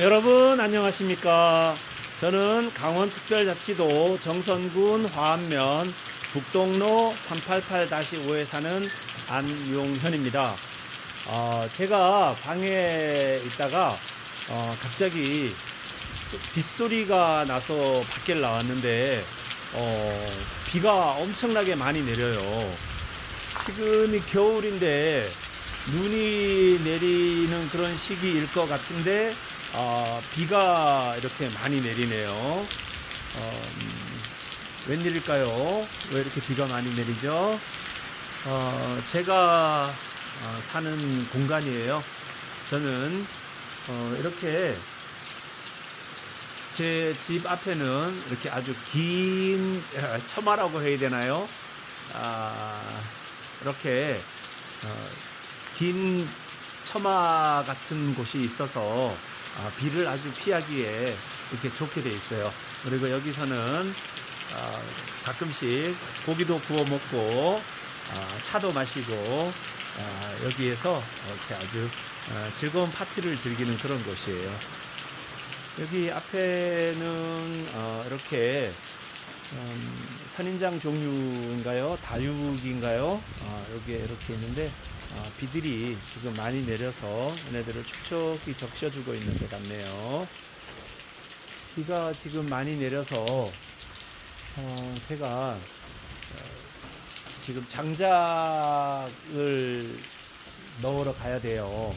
여러분 안녕하십니까. 저는 강원특별자치도 정선군 화암면 북동로 388-5에 사는 안용현입니다. 제가 방에 있다가 갑자기 빗소리가 나서 밖에 나왔는데 비가 엄청나게 많이 내려요. 지금이 겨울인데 눈이 내리는 그런 시기일 것 같은데 비가 이렇게 많이 내리네요. 웬일일까요? 왜 이렇게 비가 많이 내리죠? 제가 사는 공간이에요. 저는 이렇게 제 집 앞에는 이렇게 아주 긴 처마라고 해야 되나요? 이렇게 긴 처마 같은 곳이 있어서 비를 아주 피하기에 이렇게 좋게 돼 있어요. 그리고 여기서는 가끔씩 고기도 구워 먹고 차도 마시고 여기에서 이렇게 아주 즐거운 파티를 즐기는 그런 곳이에요. 여기 앞에는 이렇게 선인장 종류인가요? 다육인가요? 여기에 이렇게 있는데 비들이 지금 많이 내려서 얘네들을 촉촉히 적셔주고 있는 것 같네요. 비가 지금 많이 내려서 제가 지금 장작을 넣으러 가야 돼요.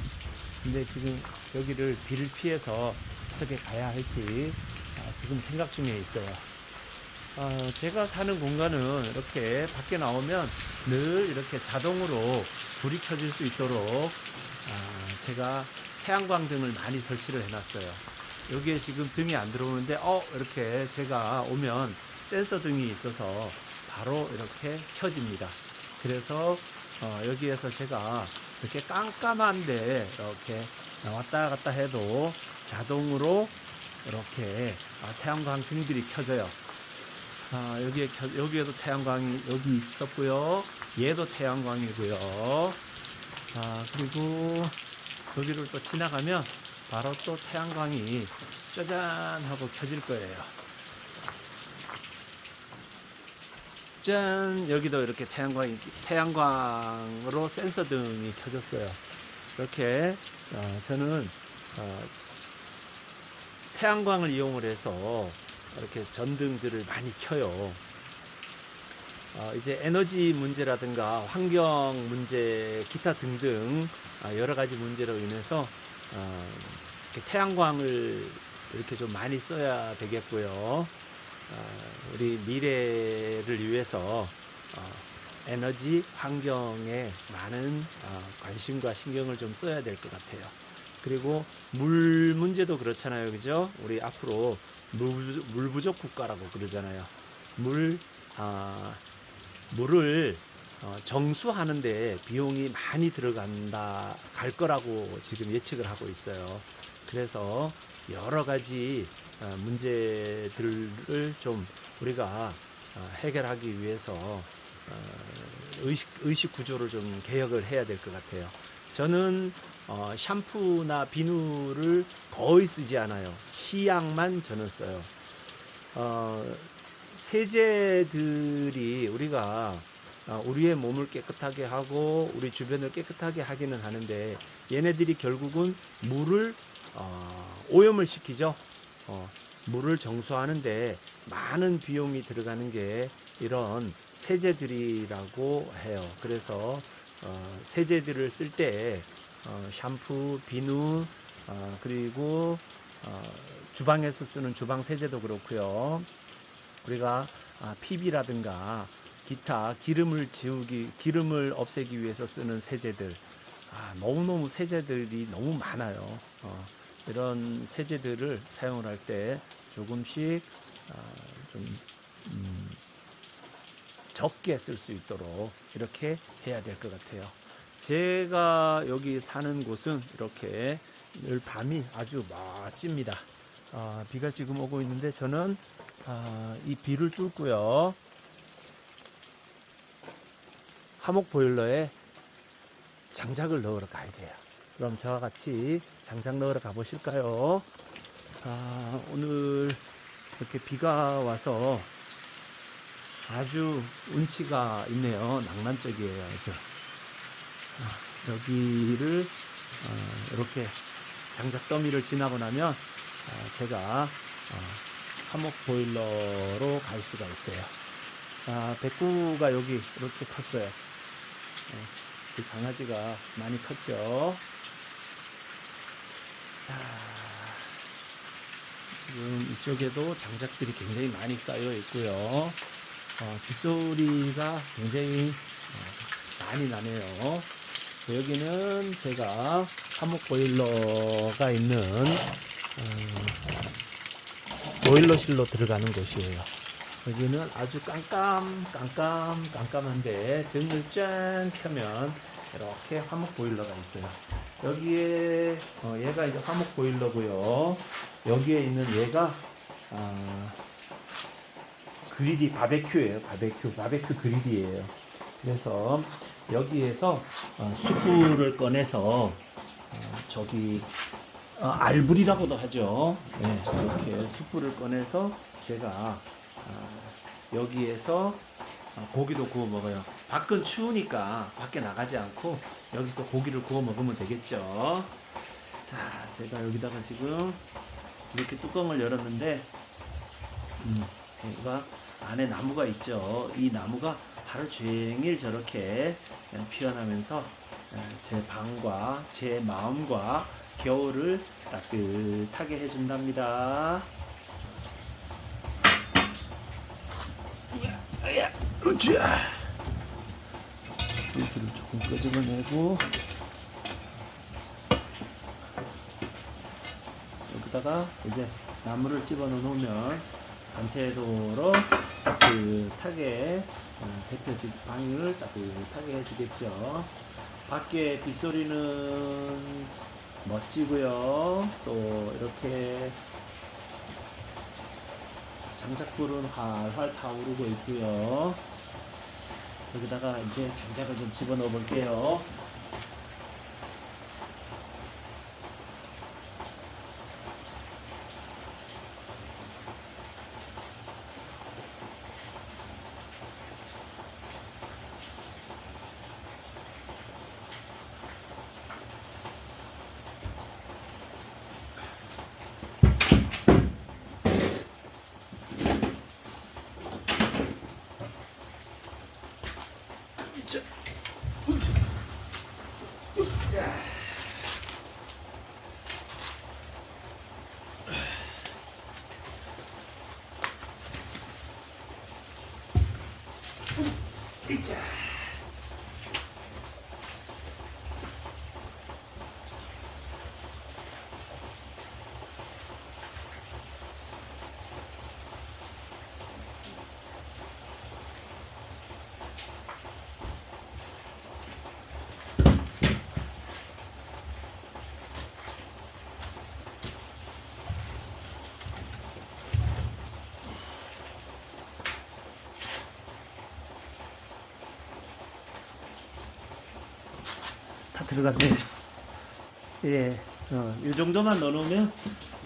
근데 지금 여기를 비를 피해서 어떻게 가야 할지 지금 생각 중에 있어요. 제가 사는 공간은 이렇게 밖에 나오면 늘 이렇게 자동으로 불이 켜질 수 있도록 제가 태양광 등을 많이 설치를 해놨어요. 여기에 지금 등이 안 들어오는데 이렇게 제가 오면 센서 등이 있어서 바로 이렇게 켜집니다. 그래서 여기에서 제가 이렇게 깜깜한데 이렇게 왔다 갔다 해도 자동으로 이렇게 태양광 등들이 켜져요. 여기에도 태양광이 여기 있었고요. 얘도 태양광이고요. 그리고 여기를 또 지나가면 바로 또 태양광이 짜잔 하고 켜질 거예요. 짠! 여기도 이렇게 태양광으로 센서 등이 켜졌어요. 이렇게 저는 태양광을 이용을 해서 이렇게 전등들을 많이 켜요. 이제 에너지 문제라든가 환경 문제, 기타 등등 여러 가지 문제로 인해서 이렇게 태양광을 이렇게 좀 많이 써야 되겠고요. 우리 미래를 위해서 에너지 환경에 많은 관심과 신경을 좀 써야 될 것 같아요. 그리고 물 문제도 그렇잖아요, 그죠? 우리 앞으로 물 부족 국가라고 그러잖아요. 물을 정수하는데 비용이 많이 갈 거라고 지금 예측을 하고 있어요. 그래서 여러 가지 문제들을 좀 우리가 해결하기 위해서 의식 구조를 좀 개혁을 해야 될 것 같아요. 저는 샴푸나 비누를 거의 쓰지 않아요. 치약만 저는 써요. 세제들이 우리가 우리의 몸을 깨끗하게 하고 우리 주변을 깨끗하게 하기는 하는데 얘네들이 결국은 물을 오염을 시키죠. 물을 정수하는데 많은 비용이 들어가는 게 이런 세제들이라고 해요. 그래서 세제들을 쓸 때 샴푸, 비누, 그리고 주방에서 쓰는 주방 세제도 그렇고요. 우리가 PB라든가 기타 기름을 없애기 위해서 쓰는 세제들, 너무너무 세제들이 너무 많아요. 이런 세제들을 사용을 할 때 조금씩 좀 적게 쓸 수 있도록 이렇게 해야 될 것 같아요. 제가 여기 사는 곳은 이렇게 늘 밤이 아주 멋집니다. 비가 지금 오고 있는데 저는 이 비를 뚫고요. 화목 보일러에 장작을 넣으러 가야 돼요. 그럼 저와 같이 장작 넣으러 가보실까요? 오늘 이렇게 비가 와서 아주 운치가 있네요. 낭만적이에요. 아주. 여기를 이렇게 장작 더미를 지나고 나면 제가 화목 보일러로 갈 수가 있어요. 백구가 여기 이렇게 컸어요. 이 강아지가 많이 컸죠. 자, 지금 이쪽에도 장작들이 굉장히 많이 쌓여 있고요. 빗소리가 굉장히 많이 나네요. 여기는 제가 화목 보일러가 있는 보일러실로 들어가는 곳이에요. 여기는 아주 깜깜한데 등을 짠 켜면 이렇게 화목 보일러가 있어요. 여기에 얘가 이제 화목 보일러고요. 여기에 있는 얘가 그릴이 바베큐예요. 바베큐 그릴이에요. 그래서 여기에서 숯불을 꺼내서 저기 알불이라고도 하죠. 네, 이렇게 숯불을 꺼내서 제가 여기에서 고기도 구워 먹어요. 밖은 추우니까 밖에 나가지 않고 여기서 고기를 구워 먹으면 되겠죠. 자, 제가 여기다가 지금 이렇게 뚜껑을 열었는데 여기가 안에 나무가 있죠. 이 나무가 하루 종일 저렇게 피어나면서 제 방과 제 마음과 겨울을 따뜻하게 해준답니다. 으쌰! 불을 조금 끄집어내고 여기다가 이제 나무를 집어넣으면 밤새도록 따뜻하게 데펴진 방을 따뜻하게 해주겠죠. 밖에 빗소리는 멋지고요. 또 이렇게 장작불은 활활 타오르고 있고요. 여기다가 이제 장작을 좀 집어넣어 볼게요. 자. 다 들어갔네. 예, 이 정도만 넣어놓으면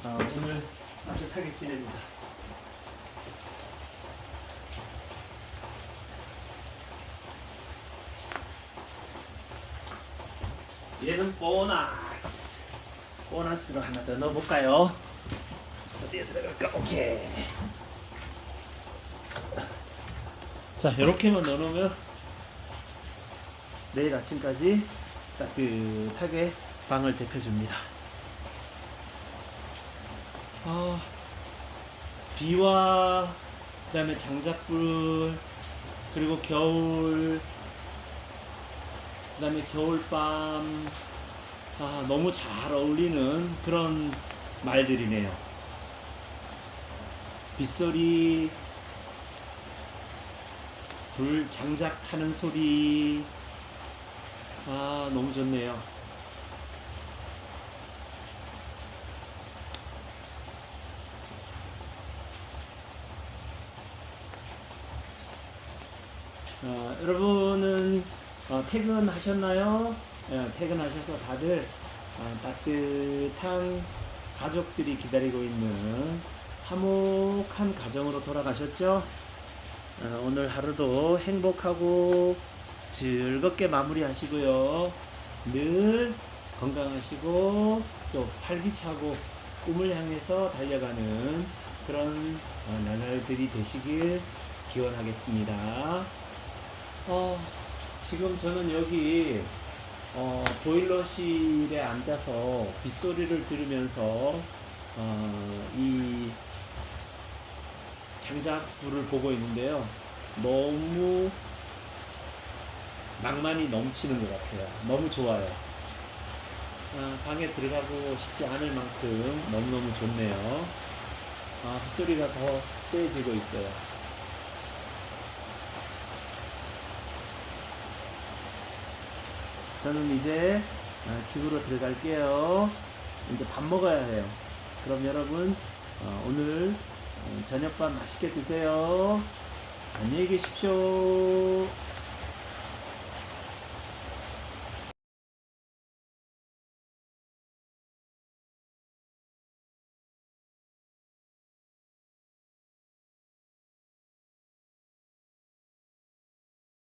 오늘 따뜻하게 지냅니다. 얘는 보너스로 하나 더 넣어볼까요? 어디에 들어갈까? 오케이. 자, 이렇게만 넣어놓으면 내일 아침까지 따뜻하게 방을 데펴줍니다. 비와 그다음에 장작불 그리고 겨울 그다음에 겨울밤 너무 잘 어울리는 그런 말들이네요. 빗소리, 불 장작 타는 소리, 너무 좋네요. 여러분은 퇴근하셨나요? 퇴근하셔서 다들 따뜻한 가족들이 기다리고 있는 화목한 가정으로 돌아가셨죠? 오늘 하루도 행복하고 즐겁게 마무리하시고요. 늘 건강하시고 또 활기차고 꿈을 향해서 달려가는 그런 나날들이 되시길 기원하겠습니다. 지금 저는 여기 보일러실에 앉아서 빗소리를 들으면서 이 장작불을 보고 있는데요. 너무 낭만이 넘치는 것 같아요. 너무 좋아요. 방에 들어가고 싶지 않을 만큼 너무너무 좋네요. 빗소리가 더 세지고 있어요. 저는 이제 집으로 들어갈게요. 이제 밥 먹어야 해요. 그럼 여러분 오늘 저녁밥 맛있게 드세요. 안녕히 계십시오.